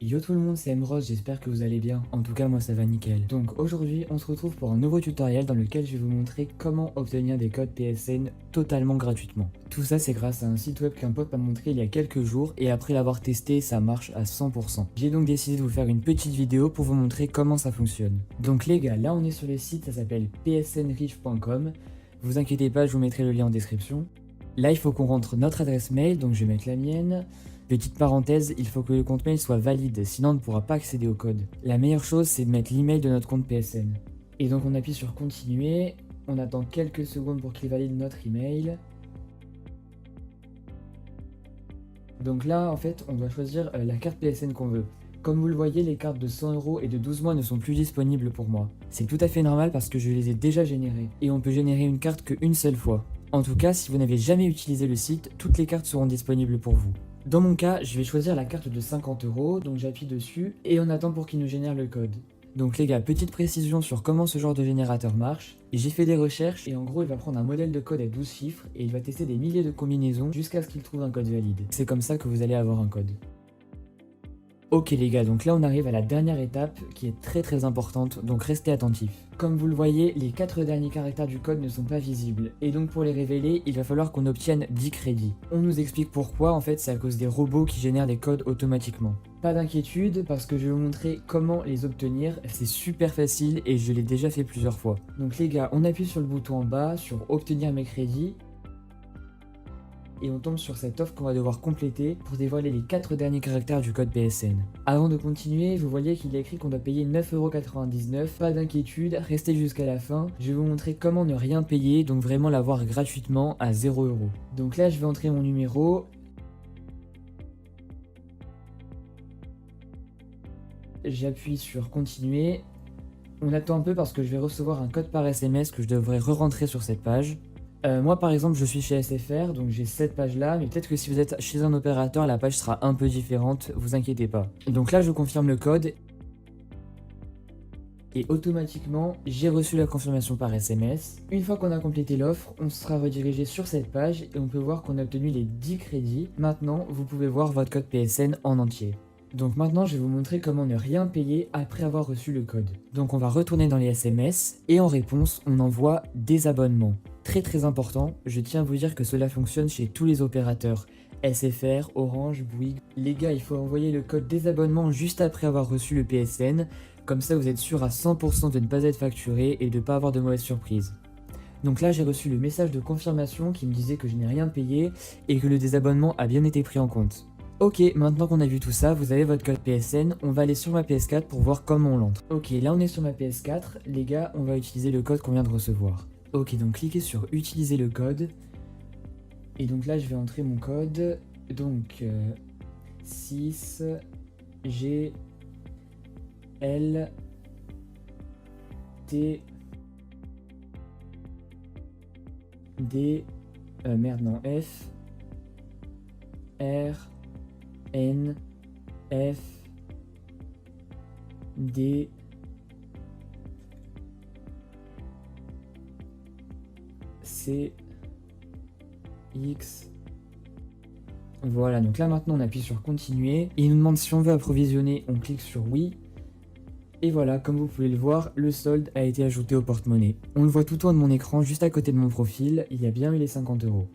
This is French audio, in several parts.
Yo tout le monde, c'est Emerald, j'espère que vous allez bien. En tout cas, moi ça va nickel. Donc aujourd'hui, on se retrouve pour un nouveau tutoriel dans lequel je vais vous montrer comment obtenir des codes PSN totalement gratuitement. Tout ça, c'est grâce à un site web qu'un pote m'a montré il y a quelques jours et après l'avoir testé, ça marche à 100%. J'ai donc décidé de vous faire une petite vidéo pour vous montrer comment ça fonctionne. Donc les gars, là on est sur le site, ça s'appelle psnriff.com. Vous inquiétez pas, je vous mettrai le lien en description. Là, il faut qu'on rentre notre adresse mail, donc je vais mettre la mienne. Petite parenthèse, il faut que le compte mail soit valide, sinon on ne pourra pas accéder au code. La meilleure chose, c'est de mettre l'email de notre compte PSN. Et donc on appuie sur continuer, on attend quelques secondes pour qu'il valide notre email. Donc là, en fait, on doit choisir la carte PSN qu'on veut. Comme vous le voyez, les cartes de 100€ et de 12 mois ne sont plus disponibles pour moi. C'est tout à fait normal parce que je les ai déjà générées. Et on peut générer une carte qu'une seule fois. En tout cas, si vous n'avez jamais utilisé le site, toutes les cartes seront disponibles pour vous. Dans mon cas, je vais choisir la carte de 50€, donc j'appuie dessus et on attend pour qu'il nous génère le code. Donc les gars, petite précision sur comment ce genre de générateur marche. J'ai fait des recherches et en gros il va prendre un modèle de code à 12 chiffres et il va tester des milliers de combinaisons jusqu'à ce qu'il trouve un code valide. C'est comme ça que vous allez avoir un code. Ok les gars, donc là on arrive à la dernière étape qui est très importante, donc restez attentifs. Comme vous le voyez, les 4 derniers caractères du code ne sont pas visibles, et donc pour les révéler, il va falloir qu'on obtienne 10 crédits. On nous explique pourquoi, en fait c'est à cause des robots qui génèrent des codes automatiquement. Pas d'inquiétude, parce que je vais vous montrer comment les obtenir, c'est super facile et je l'ai déjà fait plusieurs fois. Donc les gars, on appuie sur le bouton en bas, sur obtenir mes crédits, et on tombe sur cette offre qu'on va devoir compléter pour dévoiler les 4 derniers caractères du code PSN. Avant de continuer, vous voyez qu'il est écrit qu'on doit payer 9,99€, pas d'inquiétude, restez jusqu'à la fin, je vais vous montrer comment ne rien payer, donc vraiment l'avoir gratuitement à 0€. Donc là je vais entrer mon numéro, j'appuie sur continuer, on attend un peu parce que je vais recevoir un code par SMS que je devrais re-rentrer sur cette page. Moi par exemple je suis chez SFR donc j'ai cette page là, mais peut-être que si vous êtes chez un opérateur la page sera un peu différente, vous inquiétez pas. Donc là je confirme le code et automatiquement j'ai reçu la confirmation par SMS. Une fois qu'on a complété l'offre, on sera redirigé sur cette page et on peut voir qu'on a obtenu les 10 crédits. Maintenant vous pouvez voir votre code PSN en entier. Donc maintenant je vais vous montrer comment ne rien payer après avoir reçu le code. Donc on va retourner dans les SMS et en réponse on envoie des abonnements. Très important, je tiens à vous dire que cela fonctionne chez tous les opérateurs. SFR, Orange, Bouygues. Les gars, il faut envoyer le code désabonnement juste après avoir reçu le PSN. Comme ça vous êtes sûr à 100% de ne pas être facturé et de ne pas avoir de mauvaises surprises. Donc là j'ai reçu le message de confirmation qui me disait que je n'ai rien payé et que le désabonnement a bien été pris en compte. Ok, maintenant qu'on a vu tout ça, vous avez votre code PSN, on va aller sur ma PS4 pour voir comment on l'entre. Ok, là on est sur ma PS4, les gars, on va utiliser le code qu'on vient de recevoir. Ok, donc cliquez sur utiliser le code. Et donc là je vais entrer mon code, donc 6 G L T D F R N F D C X. Voilà, donc là maintenant on appuie sur continuer et il nous demande si on veut approvisionner, on clique sur oui. Et voilà, comme vous pouvez le voir, le solde a été ajouté au porte-monnaie. On le voit tout en haut de mon écran, juste à côté de mon profil, il y a bien eu les 50€.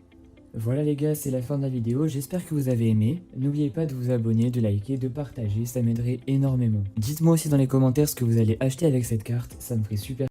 Voilà les gars, c'est la fin de la vidéo, j'espère que vous avez aimé. N'oubliez pas de vous abonner, de liker, de partager, ça m'aiderait énormément. Dites-moi aussi dans les commentaires ce que vous allez acheter avec cette carte, ça me ferait super